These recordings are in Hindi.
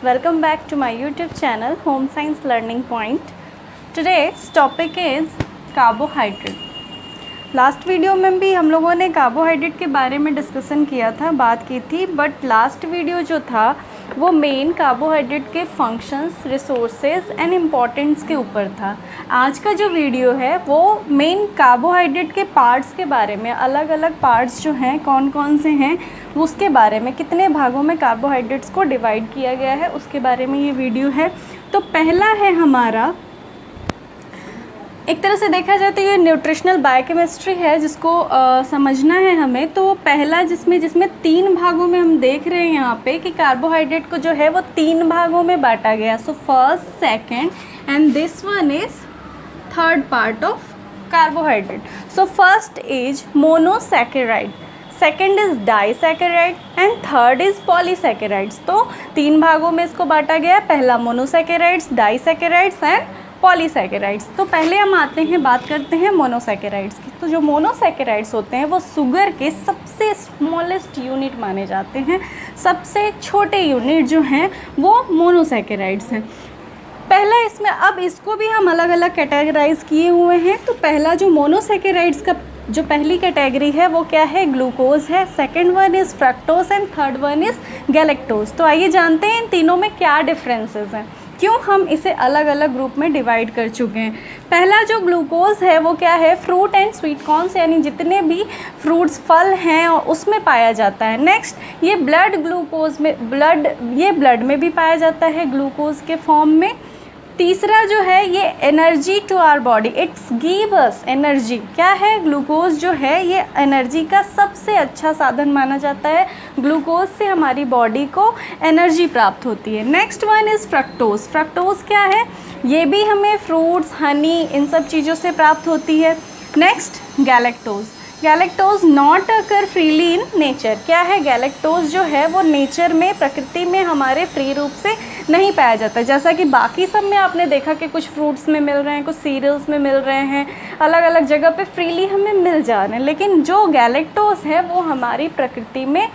welcome back to my YouTube channel Home Science Learning Point. Today's topic is carbohydrate. Last video में भी हम लोगों ने कार्बोहाइड्रेट के बारे में डिस्कशन किया था, बात की थी, बट लास्ट वीडियो जो था वो मेन कार्बोहाइड्रेट के फंक्शंस, रिसोर्सेज एंड इम्पॉर्टेंस के ऊपर था। आज का जो वीडियो है वो मेन कार्बोहाइड्रेट के पार्ट्स के बारे में, अलग अलग पार्ट्स जो हैं कौन कौन से हैं उसके बारे में, कितने भागों में कार्बोहाइड्रेट्स को डिवाइड किया गया है उसके बारे में ये वीडियो है। तो पहला है हमारा, एक तरह से देखा जाए तो ये न्यूट्रिशनल बायोकेमिस्ट्री है जिसको समझना है हमें। तो पहला जिसमें 3 भागों में हम देख रहे हैं यहाँ पे कि कार्बोहाइड्रेट को जो है वो 3 भागों में बांटा गया। So first, second and this one is third part of carbohydrate. So first is monosaccharide, second is disaccharide and third is polysaccharides. तो 3 भागों में इसको बांटा गया, पहला मोनोसैकेराइड्स, डाइसैकेराइड्स एंड पॉलीसैकेराइड्स। तो पहले हम आते हैं, बात करते हैं मोनोसैकेराइड्स की। तो जो मोनोसैकेराइड्स होते हैं वो शुगर के सबसे स्मॉलेस्ट यूनिट माने जाते हैं, सबसे छोटे यूनिट जो हैं वो मोनोसैकेराइड्स हैं। पहला इसमें, अब इसको भी हम अलग अलग कैटेगराइज किए हुए हैं। तो पहला जो मोनोसैकेराइड्स का जो पहली कैटेगरी है वो क्या है, ग्लूकोज है, second one is fructose and third one is galactose. तो आइए जानते हैं इन तीनों में क्या डिफरेंसेस हैं, क्यों हम इसे अलग अलग ग्रुप में डिवाइड कर चुके हैं। पहला जो ग्लूकोज है वो क्या है, फ्रूट एंड स्वीट कॉर्न्स यानी जितने भी फ्रूट्स, फल हैं और उसमें पाया जाता है। नेक्स्ट ये ब्लड ग्लूकोज में, ये ब्लड में भी पाया जाता है ग्लूकोज के फॉर्म में। तीसरा जो है ये energy to our body, it's give us energy. क्या है, ग्लूकोज जो है ये एनर्जी का सबसे अच्छा साधन माना जाता है, ग्लूकोज से हमारी बॉडी को एनर्जी प्राप्त होती है। Next one is fructose. Fructose क्या है, ये भी हमें फ्रूट्स, हनी, इन सब चीज़ों से प्राप्त होती है। Next galactose. Galactose not occur freely in nature. क्या है, गैलेक्टोज जो है वो नेचर में, प्रकृति में हमारे फ्री रूप से नहीं पाया जाता। जैसा कि बाकी सब में आपने देखा कि कुछ फ्रूट्स में मिल रहे हैं, कुछ सीरियल्स में मिल रहे हैं, अलग अलग जगह पे फ्रीली हमें मिल जा रहे हैं, लेकिन जो गैलेक्टोज है वो हमारी प्रकृति में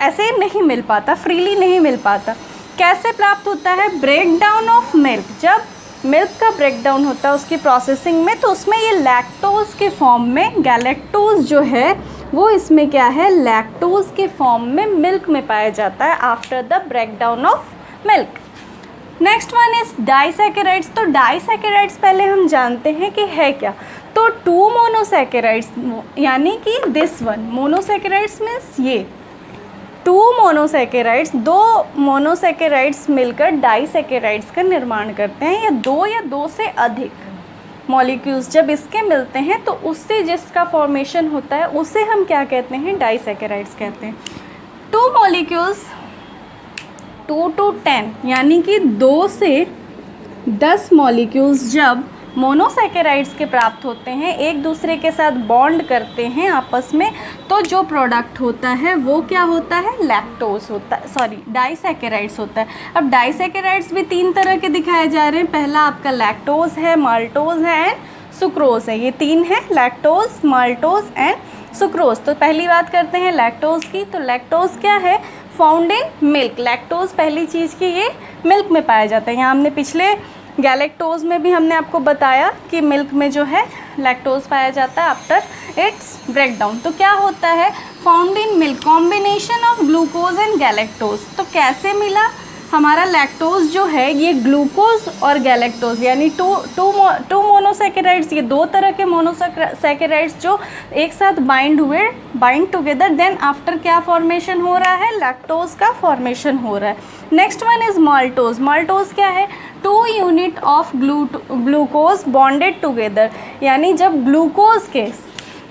ऐसे नहीं मिल पाता, फ्रीली नहीं मिल पाता। कैसे प्राप्त होता है, ब्रेक डाउन ऑफ मिल्क। जब मिल्क का ब्रेक डाउन होता है उसकी प्रोसेसिंग में, तो उसमें ये लैक्टोज के फॉर्म में, गैलेक्टोज जो है वो इसमें क्या है, लैक्टोज के फॉर्म में मिल्क में पाया जाता है after the break down of milk. Next one is disaccharides. तो डाइसैकेराइड्स पहले हम जानते हैं कि है क्या। तो 2 मोनोसैकेराइड्स यानी कि दिस वन, मोनोसैकेराइड्स मीन्स ये 2 मोनोसैकेराइड्स, 2 मोनोसैकेराइड्स मिलकर डाइसैकेराइड्स का निर्माण करते हैं, या 2 से अधिक मॉलिक्यूल्स जब इसके मिलते हैं तो उससे जिसका फॉर्मेशन होता है उसे हम क्या कहते हैं, डाइसैकेराइड्स कहते हैं। 2 मॉलिक्यूल्स 2 to 10 यानी कि 2 से 10 मॉलिक्यूल्स जब मोनोसैकेराइड्स के प्राप्त होते हैं, एक दूसरे के साथ बॉन्ड करते हैं आपस में, तो जो प्रोडक्ट होता है वो क्या होता है, लैक्टोज होता है, सॉरी डाइसैकेराइड्स होता है। अब डाइसैकेराइड्स भी 3 तरह के दिखाए जा रहे हैं। पहला आपका लैक्टोज है, माल्टोज है एंड सुक्रोज है। ये 3 है, लैक्टोज, माल्टोज एंड सुक्रोज। तो पहली बात करते हैं लैक्टोज की। तो लैक्टोज क्या है, फाउंड इन मिल्क। लैक्टोज पहली चीज़ की ये मिल्क में पाया जाता है। यहाँ हमने पिछले गैलेक्टोज में भी हमने आपको बताया कि मिल्क में जो है लैक्टोज पाया जाता है आफ्टर इट्स ब्रेक डाउन। तो क्या होता है, found in milk, combination of glucose and galactose. तो कैसे मिला हमारा लैक्टोज जो है, ये ग्लूकोज और गैलेक्टोज यानी टू मोनोसैकेराइड्स, ये 2 तरह के मोनोसैकेराइड्स जो एक साथ बाइंड टुगेदर, देन आफ्टर क्या फॉर्मेशन हो रहा है, लैक्टोज का फॉर्मेशन हो रहा है। Next one is maltose. Maltose क्या है, 2 unit of glucose bonded together, यानी जब ग्लूकोज के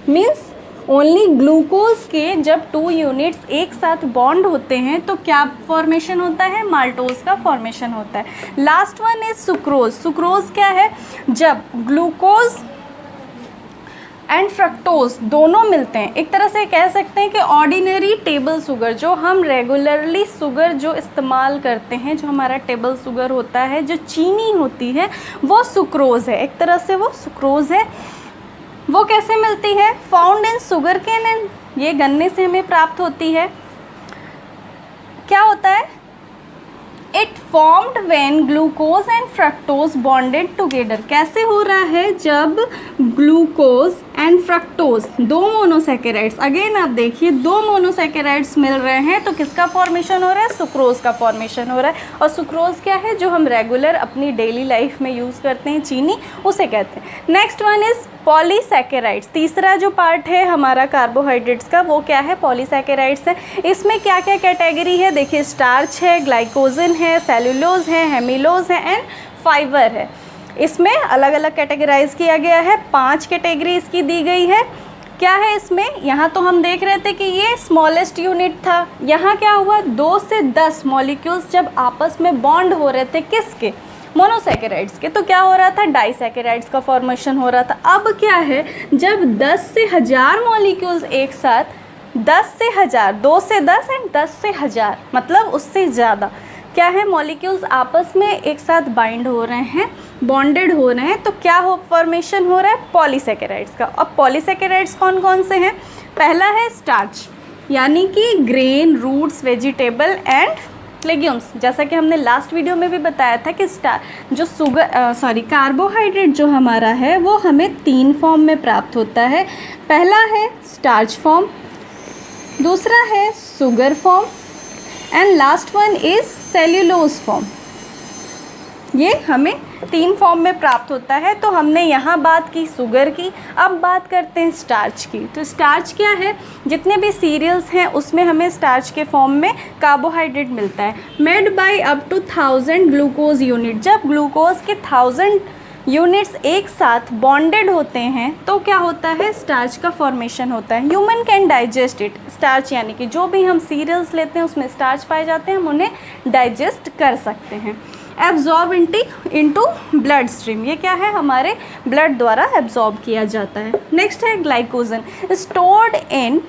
मीन्स ओनली ग्लूकोज के जब 2 यूनिट्स एक साथ बॉन्ड होते हैं तो क्या फॉर्मेशन होता है, माल्टोज का फॉर्मेशन होता है। Last one is sucrose. Sucrose क्या है, जब ग्लूकोज एंड फ्रक्टोज दोनों मिलते हैं, एक तरह से कह सकते हैं कि ऑर्डिनरी टेबल शुगर, जो हम रेगुलरली शुगर जो इस्तेमाल करते हैं, जो हमारा टेबल शुगर होता है, जो चीनी होती है, वो सुक्रोज है, एक तरह से वो सुक्रोज है। वो कैसे मिलती है, found in sugar cane and, ये गन्ने से हमें प्राप्त होती है। क्या होता है, it formed when glucose and fructose bonded together. कैसे हो रहा है? जब ग्लूकोज एंड फ्रक्टोज, दो मोनोसैकेराइड्स, अगेन आप देखिए दो मोनोसैकेराइड्स मिल रहे हैं तो किसका फॉर्मेशन हो रहा है? सुक्रोज का फॉर्मेशन हो रहा है। और सुक्रोज क्या है? जो हम रेगुलर अपनी डेली लाइफ में यूज़ करते हैं, चीनी, उसे कहते हैं। Next one is polysaccharides. तीसरा जो पार्ट है हमारा कार्बोहाइड्रेट्स का, वो क्या है? पॉलीसैकेराइड्स है। इसमें क्या क्या कैटेगरी है? देखिए, स्टार्च है, ग्लाइकोजन है, सेलुलोज है, हेमिलोज है एंड फाइबर है। इसमें अलग अलग कैटेगराइज किया गया है, 5 कैटेगरी इसकी दी गई है। क्या है इसमें? यहाँ तो हम देख रहे थे कि ये स्मॉलेस्ट यूनिट था। यहाँ क्या हुआ? 2 से 10 मॉलिक्यूल्स जब आपस में बॉन्ड हो रहे थे, किसके? मोनोसैकेराइड्स के, तो क्या हो रहा था? डाइसैकेराइड्स का फॉर्मेशन हो रहा था। अब क्या है? जब 10 से 1000 मॉलिक्यूल्स एक साथ, 10 से 1000, 2 से 10 एंड 10 से 1000, मतलब उससे ज़्यादा क्या है? मॉलिक्यूल्स आपस में एक साथ बाइंड हो रहे हैं, बॉन्डेड हो रहे हैं, तो क्या हो फॉर्मेशन हो रहा है? पॉलीसैकेराइड्स का। अब पॉलीसैकेराइड्स कौन कौन से हैं? पहला है स्टार्च, यानी कि grain, roots, vegetable and legumes. जैसा कि हमने लास्ट वीडियो में भी बताया था कि कार्बोहाइड्रेट जो हमारा है वो हमें 3 फॉर्म में प्राप्त होता है। पहला है स्टार्च फॉर्म, दूसरा है sugar form and last one is cellulose form. ये हमें 3 फॉर्म में प्राप्त होता है। तो हमने यहाँ बात की शुगर की, अब बात करते हैं स्टार्च की। तो स्टार्च क्या है? जितने भी सीरियल्स हैं उसमें हमें स्टार्च के फॉर्म में कार्बोहाइड्रेट मिलता है, made by up to 1000 glucose unit. जब ग्लूकोज के 1000 यूनिट्स एक साथ बॉन्डेड होते हैं तो क्या होता है? स्टार्च का फॉर्मेशन होता है। Human can digest it. Starch यानी कि जो भी हम सीरियल्स लेते हैं उसमें स्टार्च पाए जाते हैं, हम उन्हें डाइजेस्ट कर सकते हैं। एब्जॉर्ब इनटू ब्लड स्ट्रीम, ये क्या है? हमारे ब्लड द्वारा एब्जॉर्ब किया जाता है। नेक्स्ट है glycogen, stored in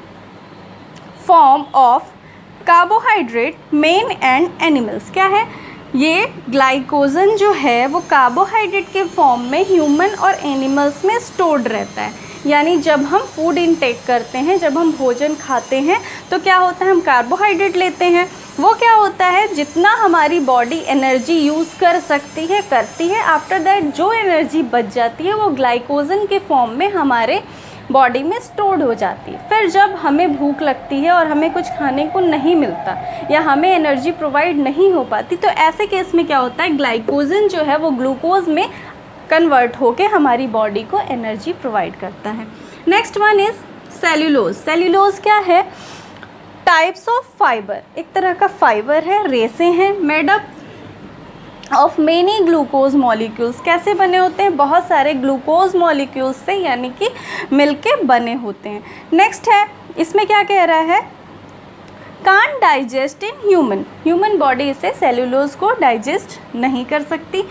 form of carbohydrate, main and animals. क्या है? ये ग्लाइकोजन जो है वो कार्बोहाइड्रेट के फॉर्म में ह्यूमन और एनिमल्स में स्टोर्ड रहता है। यानी जब हम फूड इनटेक करते हैं, जब हम भोजन खाते हैं तो क्या होता है? हम कार्बोहाइड्रेट लेते हैं। वो क्या होता है? जितना हमारी बॉडी एनर्जी यूज़ कर सकती है, करती है, आफ्टर दैट जो एनर्जी बच जाती है वो ग्लाइकोजन के फॉर्म में हमारे बॉडी में स्टोर्ड हो जाती है। फिर जब हमें भूख लगती है और हमें कुछ खाने को नहीं मिलता या हमें एनर्जी प्रोवाइड नहीं हो पाती, तो ऐसे केस में क्या होता है? ग्लाइकोजन जो है वो ग्लूकोज में कन्वर्ट होके हमारी बॉडी को एनर्जी प्रोवाइड करता है। Next one is cellulose. Cellulose क्या है? टाइप्स ऑफ फाइबर, एक तरह का फाइबर है, रेसें हैं, made up of many glucose molecules. कैसे बने होते हैं? बहुत सारे ग्लूकोज मॉलिक्यूल्स से, यानी कि मिलके बने होते हैं। नेक्स्ट है, इसमें क्या कह रहा है? Can't digest in human body इसे सेल्यूलोज को डाइजेस्ट नहीं कर सकती।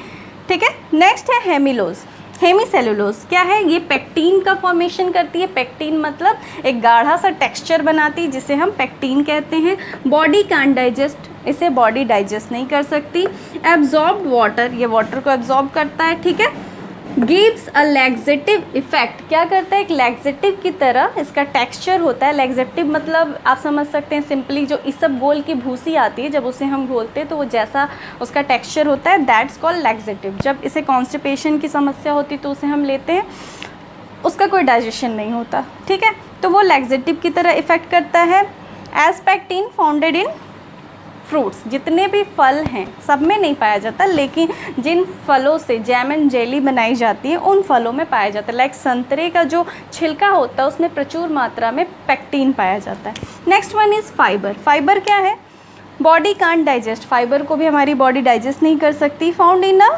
ठीक है। नेक्स्ट है हेमिलोज, हेमीसेलुलोज। क्या है? ये पेक्टीन का फॉर्मेशन करती है। पेक्टीन मतलब एक गाढ़ा सा टेक्सचर बनाती है जिसे हम पेक्टीन कहते हैं। बॉडी कांट डाइजेस्ट, इसे बॉडी डाइजेस्ट नहीं कर सकती। एब्जॉर्ब्ड वाटर, ये वाटर को एब्जॉर्ब करता है। ठीक है। गिव्स अ लैक्सेटिव इफेक्ट, क्या करता है? एक लैक्सेटिव की तरह इसका टेक्सचर होता है। लैक्सेटिव मतलब आप समझ सकते हैं सिंपली जो इसबगोल की भूसी आती है, जब उसे हम घोलते हैं तो वो जैसा उसका टेक्सचर होता है, दैट्स कॉल्ड लैक्सेटिव। जब इसे कॉन्स्टिपेशन की समस्या होती तो उसे हम लेते हैं, उसका कोई डाइजेशन नहीं होता। ठीक है, तो वो लैक्सेटिव की तरह इफेक्ट करता है। As pectin founded in fruits, जितने भी फल हैं सब में नहीं पाया जाता, लेकिन जिन फलों से जैम एंड जेली बनाई जाती है उन फलों में पाया जाता है। लाइक संतरे का जो छिलका होता है उसमें प्रचुर मात्रा में पेक्टीन पाया जाता है। Next one is fibre. Fibre क्या है? बॉडी कांट डाइजेस्ट, फाइबर को भी हमारी बॉडी डाइजेस्ट नहीं कर सकती। Found in a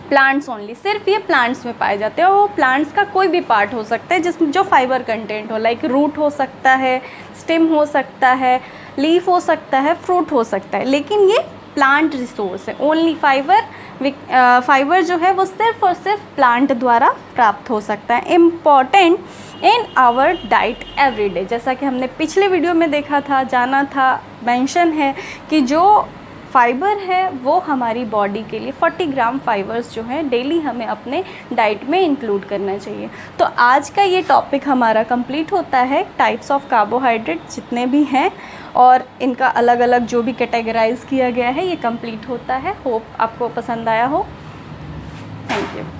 plants only, सिर्फ ये प्लांट्स में पाए जाते हैं। वो प्लांट्स का कोई भी पार्ट हो सकता है जिसमें जो फाइबर कंटेंट हो, लाइक रूट हो सकता है, स्टेम हो सकता है, लीफ हो सकता है, फ्रूट हो सकता है, लेकिन ये प्लांट रिसोर्स है। ओनली फाइबर जो है वो सिर्फ और सिर्फ प्लांट द्वारा प्राप्त हो सकता है। Important in our diet everyday, जैसा कि हमने पिछले वीडियो में देखा था, जाना था, मेंशन है कि जो फाइबर है वो हमारी बॉडी के लिए 40 ग्राम फाइबर्स जो हैं डेली हमें अपने डाइट में इंक्लूड करना चाहिए। तो आज का ये टॉपिक हमारा कंप्लीट होता है, टाइप्स ऑफ कार्बोहाइड्रेट जितने भी हैं और इनका अलग अलग जो भी कैटेगराइज किया गया है ये कंप्लीट होता है। होप आपको पसंद आया हो। Thank you.